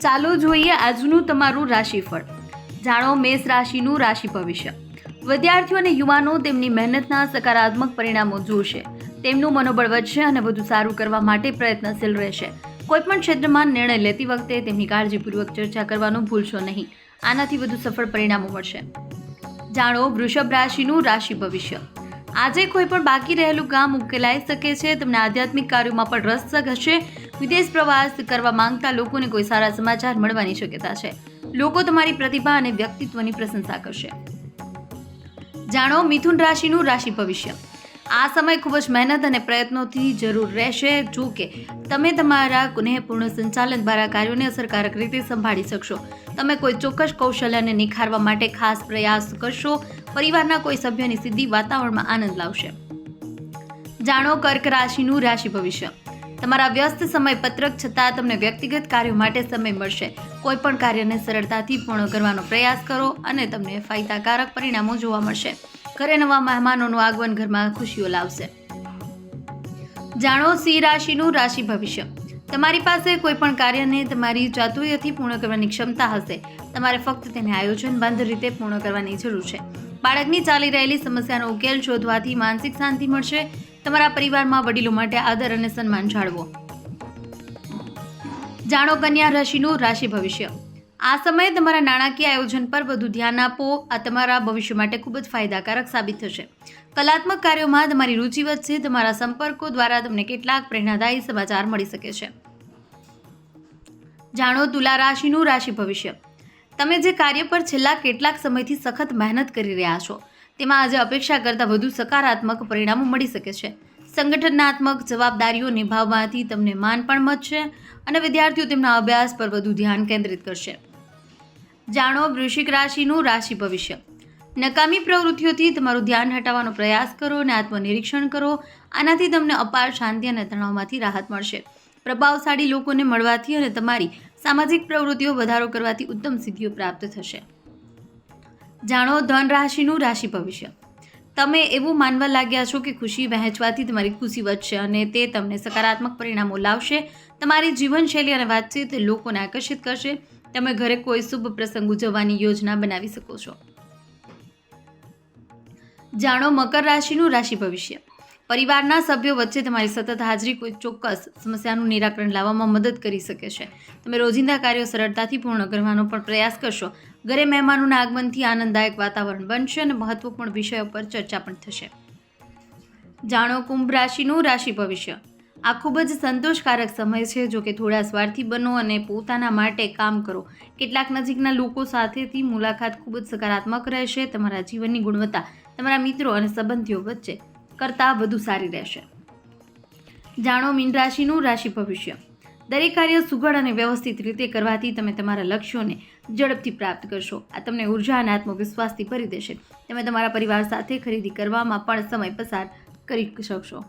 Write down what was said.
ચાલો જોઈએ આજનું તમારું રાશિફળ. જાણો મેષ રાશિનું રાશિ ભવિષ્ય. વિદ્યાર્થીઓ અને યુવાનો તેમની મહેનતના સકારાત્મક પરિણામો જોશે. તેમનું મનોબળ વધશે અને વધુ સારું કરવા માટે પ્રયત્નશીલ રહેશે. કોઈપણ ક્ષેત્રમાં નિર્ણય લેતી વખતે તેમની કાળજીપૂર્વક ચર્ચા કરવાનું ભૂલશો નહીં. આનાથી વધુ સફળ પરિણામો મળશે. જાણો વૃષભ રાશિનું રાશિ ભવિષ્ય. આજે કોઈ પણ બાકી રહેલું કામ ઉકેલાઈ શકે છે. તમને આધ્યાત્મિક કાર્યોમાં પણ રસ હશે. વિદેશ પ્રવાસ કરવા માંગતા લોકોને કોઈ સારા સમાચાર મળવાની શક્યતા છે. લોકો તમારી પ્રતિભા અને વ્યક્તિત્વની પ્રશંસા કરશે. જાણો મિથુન રાશિનું રાશિ ભવિષ્ય. આ સમય ખૂબ જ મહેનત અને પ્રયત્નોથી જરૂર રહેશે. જો કે તમે તમારા કુનેહપૂર્ણ સંચાલન દ્વારા કાર્યોને અસરકારક રીતે સંભાળી શકશો. તમે કોઈ ચોક્કસ કૌશલ્યને નિખારવા માટે ખાસ પ્રયાસ કરશો. પરિવારના કોઈ સભ્યની સિદ્ધિ વાતાવરણમાં આનંદ લાવશે. જાણો કર્ક રાશિનું રાશિ ભવિષ્ય. તમારા વ્યસ્ત સમયપત્રક છતાં તમને વ્યક્તિગત કાર્યો માટે સમય મળશે. કોઈ પણ કાર્યને સરળતાથી પૂર્ણ કરવાનો પ્રયાસ કરો અને તમને ફાયદાકારક પરિણામો જોવા મળશે. ઘરે નવા મહેમાનોનું આગમન ઘરમાં ખુશીઓ લાવશે. જાણો સિંહ રાશિનું રાશિ ભવિષ્ય. તમારી પાસે કોઈ પણ કાર્યને તમારી ચાતુર્યથી પૂર્ણ કરવાની ક્ષમતા હશે. તમારે ફક્ત તેને આયોજનબદ્ધ રીતે પૂર્ણ કરવાની જરૂર છે. બાળકની ચાલી રહેલી સમસ્યાનો ઉકેલ શોધવાથી માનસિક શાંતિ મળશે. તમારા પરિવારમાં વડીલો માટે આદર અને સન્માન જાળવો. જાણો કન્યા રાશિનું રાશિ ભવિષ્ય. આ સમયે તમારા નાણાકીય આયોજન પર વધુ ધ્યાન આપો. આ તમારા ભવિષ્ય માટે ખૂબ જ ફાયદાકારક સાબિત થશે. કલાત્મક કાર્યોમાં તમારી રુચિ વધશે. તમારા સંપર્કો દ્વારા તમને કેટલાક પ્રેરણાદાયી સમાચાર મળી શકે છે. જાણો તુલા રાશિનું રાશિ ભવિષ્ય. તમે જે કાર્ય પર છેલ્લા કેટલાક સમયથી સખત મહેનત કરી રહ્યા છો તેમાં આજે અપેક્ષા કરતાં વધુ સકારાત્મક પરિણામો મળી શકે છે. સંગઠનાત્મક જવાબદારીઓ નિભાવવાથી તમને માન પણ મળશે અને વિદ્યાર્થીઓ તેમના અભ્યાસ પર વધુ ધ્યાન કેન્દ્રિત કરશે. જાણો વૃશ્ચિક રાશિનું રાશિ ભવિષ્ય. નકામી પ્રવૃત્તિઓથી તમારું ધ્યાન હટાવવાનો પ્રયાસ કરો અને આત્મનિરીક્ષણ કરો. આનાથી તમને અપાર શાંતિ અને તણાવમાંથી રાહત મળશે. પ્રભાવશાળી લોકોને મળવાથી અને તમારી સામાજિક પ્રવૃત્તિઓ વધારો કરવાથી ઉત્તમ સિદ્ધિઓ પ્રાપ્ત થશે. જાણો ધન રાશિનું રાશિ ભવિષ્ય. તમે એવું માનવા લાગ્યા છો કે ખુશી વહેંચવાથી તમારી ખુશી વધશે અને તે તમને સકારાત્મક પરિણામો લાવશે. તમારી જીવનશૈલી અને વાતચીત લોકોને આકર્ષિત કરશે. તમે ઘરે કોઈ શુભ પ્રસંગ ઉજવવાની યોજના બનાવી શકો છો. જાણો મકર રાશિનું રાશિ ભવિષ્ય. પરિવારના સભ્યો વચ્ચે તમારી સતત હાજરી કોઈ ચોક્કસ સમસ્યાનું નિરાકરણ લાવવામાં મદદ કરી શકે છે. તમે રોજિંદા કાર્યો સરળતાથી પૂર્ણ કરવાનો પણ પ્રયાસ કરશો. ઘરે મહેમાનોના આગમનથી આનંદદાયક વાતાવરણ બનશે અને મહત્વપૂર્ણ વિષયો પર ચર્ચા પણ થશે. જાણો કુંભ રાશિનું રાશિ ભવિષ્ય. આ ખૂબ જ સંતોષકારક સમય છે. જો કે થોડા સ્વાર્થી બનો અને પોતાના માટે કામ કરો. કેટલાક નજીકના લોકો સાથેથી મુલાકાત ખૂબ જ સકારાત્મક રહેશે. તમારા જીવનની ગુણવત્તા તમારા મિત્રો અને સંબંધીઓ વચ્ચે કરતાં વધુ સારી રહેશે. જાણો મીન રાશિનું રાશિ ભવિષ્ય. દરેક કાર્ય સુઘડ અને વ્યવસ્થિત રીતે કરવાથી તમે તમારા લક્ષ્યોને ઝડપથી પ્રાપ્ત કરશો. આ તમને ઉર્જા અને આત્મવિશ્વાસથી ભરી દેશે. તમે તમારા પરિવાર સાથે ખરીદી કરવામાં પણ સમય પસાર કરી શકશો.